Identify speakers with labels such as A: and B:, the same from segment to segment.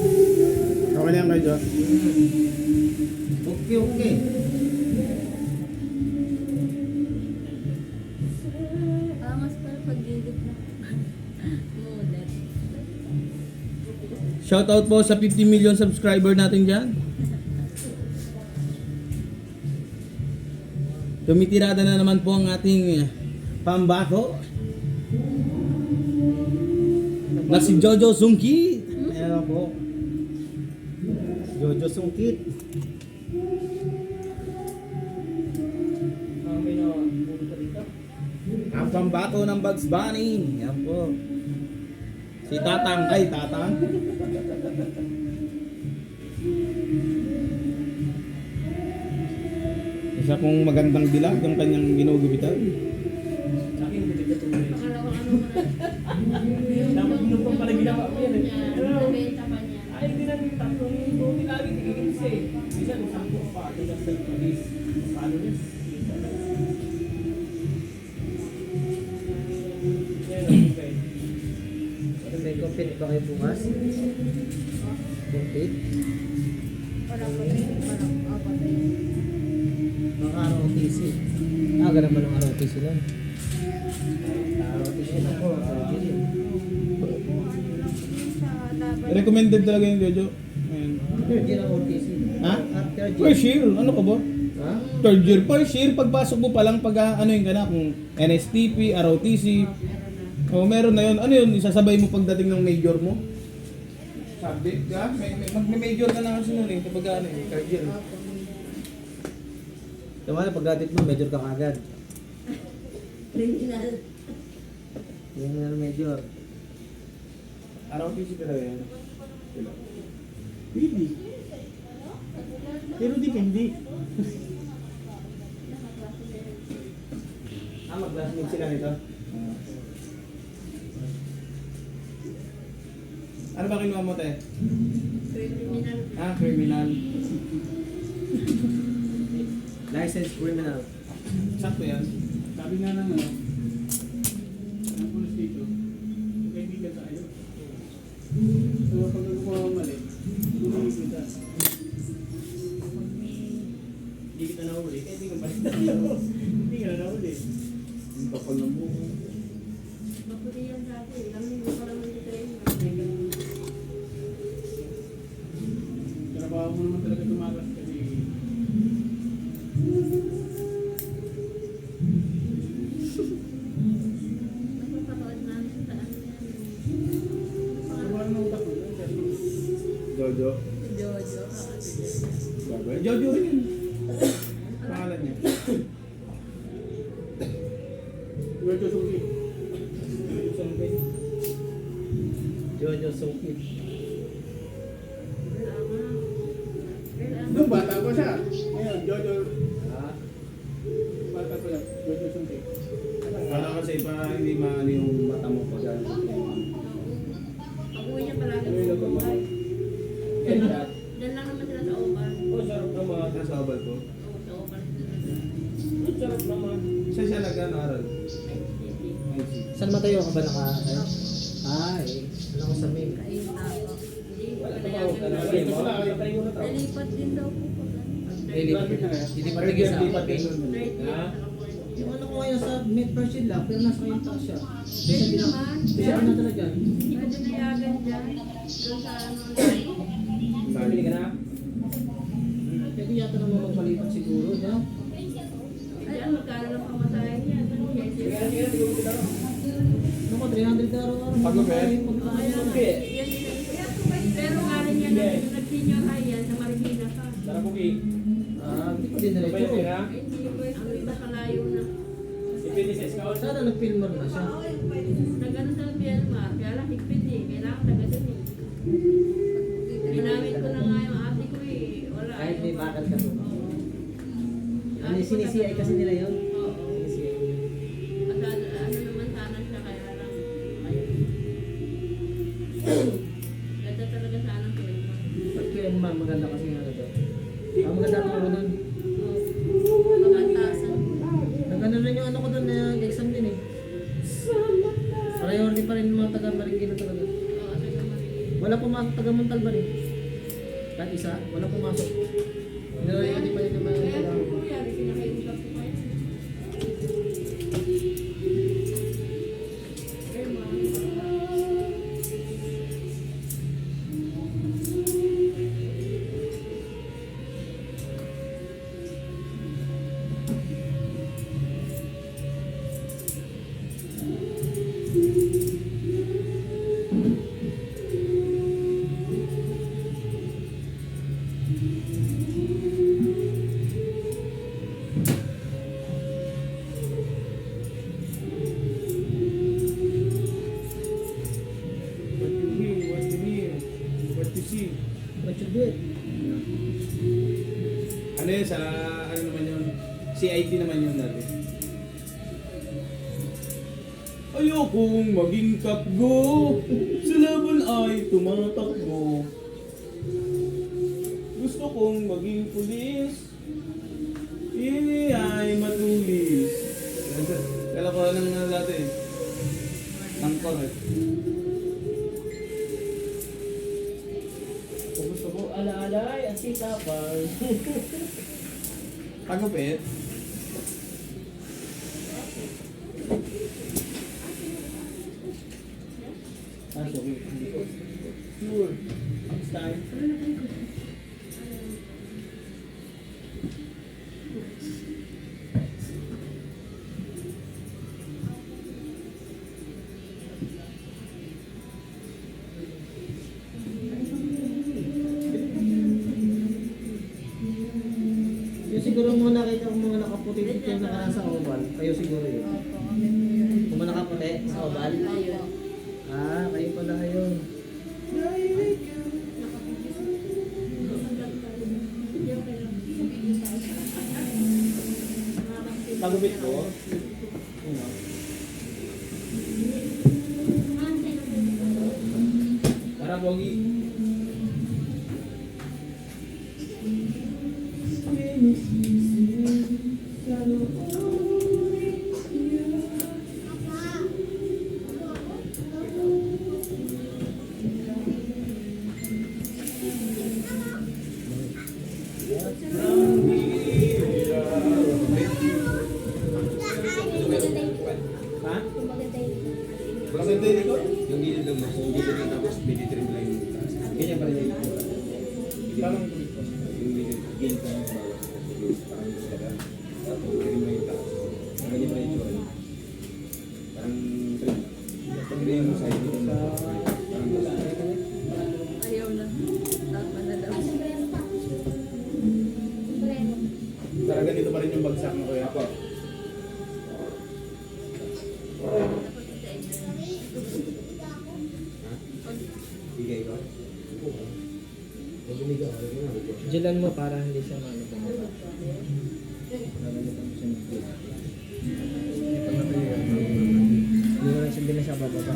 A: Okay na yan kayo, Jo.
B: Okay, okay.
C: Angas pala pag-gilid na. Model.
A: Shoutout po sa 50 million subscriber natin dyan. Tumitirada na naman po ang ating pambato na si Jojo Sungkit. Ayan po.
B: Jojo Sungkit.
A: Ang pambato ng Bugs Bunny. Yan po. Si Tatang. Ay, Tatang. Isa pong magandang dilag ang kanyang ginugubitan.
C: Pangalawang ano mo na.
D: Dapat minum pa pala ginawa ko yan eh.
C: Nabenta pa niya.
D: Ay, hindi na yung tatlong buti namin, tigigil siya eh. Minsan, isang po pa, ito na sa palis. Paano rin? Okay.
B: May compete ba kayo bukas? Compete?
C: Wala pa rin. Parang apat rin.
B: Mga ROTC. Ganun ba ng ROTC lang? ROTC na po.
A: Recommended talaga yung Jojo. Ayan.
B: Third year ang OTC.
A: Ha?
B: Third year.
A: First year, ano ka ba?
B: Ha?
A: Third year, first year, pagpasok mo pa lang pag ano yun ka na, kung NSTP, ROTC, o meron na yun. Ano yun, isasabay mo pagdating ng major mo? Sabi, ka? Mag-major ka na kasi nun eh, kapag ano eh, third year.
B: Tama na, pag-graduate mo, major ka kagad.
C: Criminal.
B: Yung na major.
A: ROTC talaga yan.
D: Pwede. Pero depende.
A: Mag-classmate sila nito? Ano ba kinuha mo, te?
C: Criminal.
A: Criminal.
B: License criminal.
A: Sakto yan.
D: Sabi nga ng ano, ng police dito, kaibigan tayo. So, pag gumawa mali, hindi kita. Hindi kita nahuli, kaibigan pa rin tayo. Hindi ka na nahuli.
A: Ang kapal ng buho.
C: Maputi yan dati. Kami mo pa naman dito rin.
D: Trabaho mo naman talaga tumakas kasi
C: Napapanood namin sa ano yan.
D: trabaho ng utak mo.
A: Jojo.
C: Jojo.
A: Bagay. Jojo rin yun. Pangalan niya.
D: Jojo Suki.
B: Jojo Sungkit.
D: Nung bata pa siya. Ngayon, Jojo.
B: Ha?
D: Bata pa lang. Jojo Suki.
A: Wala kasi para hindi maano yung mata mo pag ano.
C: Pag-uwi niya palagi
D: Ano yung
C: sa
D: lugar mo?
C: Oban.
D: Kaya
C: Diyan lang naman sila sa Oban.
D: oh, sarap naman.
A: Nasa abal ko.
C: Oo, sa Oban.
D: Sarap naman.
A: Siya siya nag-aaral.
B: Saan matayo ka ba naka? Ay, ano ko sa main?
C: Kain ako. Hindi ko
D: Wala
C: pinayagan
D: ka
C: na.
D: na. Patay mo na tao.
C: Nalipat din daw po.
B: Hindi pa tigil sa
D: Hindi pa
B: akin.
D: tigil.
C: Ha?
B: Yung ano ko ngayon sa mid first year lang, pero nasa ngayon pa siya.
C: Pwede naman.
B: Bisa ka na talaga.
C: Pwede nayagan dyan. Doon sa ano.
D: Bili ka na?
B: Pwede yata naman magpalipat siguro, no?
C: Ayan, magkano lang pamasahin yan.
B: Ano ko, 300 araw-araw.
A: Pag-ubed?
C: Pero nga rin yan, nag-senior high yan sa Marikina ka.
D: Tara Puki.
B: Hindi ko din
D: Sabay
B: diretso.
D: na.
C: Hindi ko ang iba kalayo na.
D: Ipindi sa scout.
B: Sana nag-filmer na siya.
C: Nagano sa Myanmar, kaya lang higpit eh. Kailangan taga dun eh. Ginamit ko na nga yung ate ko eh. Wala.
B: Kahit may bakal ka doon.
C: Oo.
B: Ano, sinisiay kasi nila yun.
C: Oo.
B: Sinisiay.
C: Ano naman sana siya, kaya lang. Ayun. Ganda talaga sana ko yun.
B: Pag kaya maganda kasi nga ano doon. Maganda ang ano doon.
C: Magantasan.
B: Nagano rin yung ano ko doon na exam din eh. Priority pa rin yung mga taga Marikina talaga.
C: Oo, taga Marikina.
B: Wala pumasok taga Montalban eh. Kahit isa, wala pumasok. Hindi pa rin naman
C: Kaya
B: yung
C: po kuya, pinakausap ko kayo. Eh,
A: What you hear, what you hear, what you see.
B: what you do it.
A: Ano yun sa, ano naman yun? CIT naman yun dati. Ayokong maging kapgo, sa laban ay tumatakbo. Gusto kong maging pulis, ini ay matulis. Kala ko lang na dati. Angkor eh.
B: Kung gusto ko ala-alay at sitapal.
A: Pagupit.
B: Ah, sorry. Hindi ko.
A: Sure.
B: Next time. Yung siguro mga nakita ko mga nakaputi dito yung nakaraan sa oval. Kayo siguro yun.
C: Opo, kami po yun.
B: Kung mga nakaputi sa oval.
C: Ayun.
B: Ah, kayo pala yun.
A: Pagupit ko.
B: Ano?
A: Para pogi. Ha? Maganda yung likod?
E: Yung gilid lang mas, yung gilid lang tapos binitrim lang yung taas. Ganyan pa rin yung itsura.
A: Parang likod.
E: Yung gilid lang yung bawas. Parang sada. Tapos trim lang yung taas. Ganyan pa rin yung itsura. Parang trim. Hindi yung side dito na. Parang gusto.
C: Ayaw na. Tama na daw.
A: Para ganito pa rin yung bagsak mo kuya.
E: Ako. Bigay ko.
B: Diyan mo para hindi siya ano pa. Hindi mo lang sabihin na siya bababa.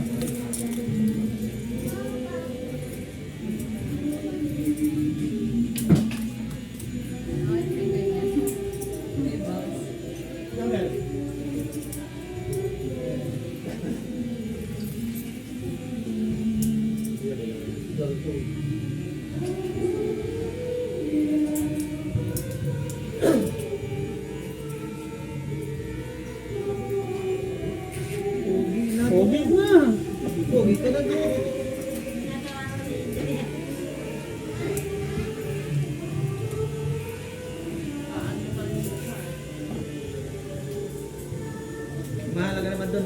A: Pogi na.
B: Pogi ka na doon. Mahalaga naman doon,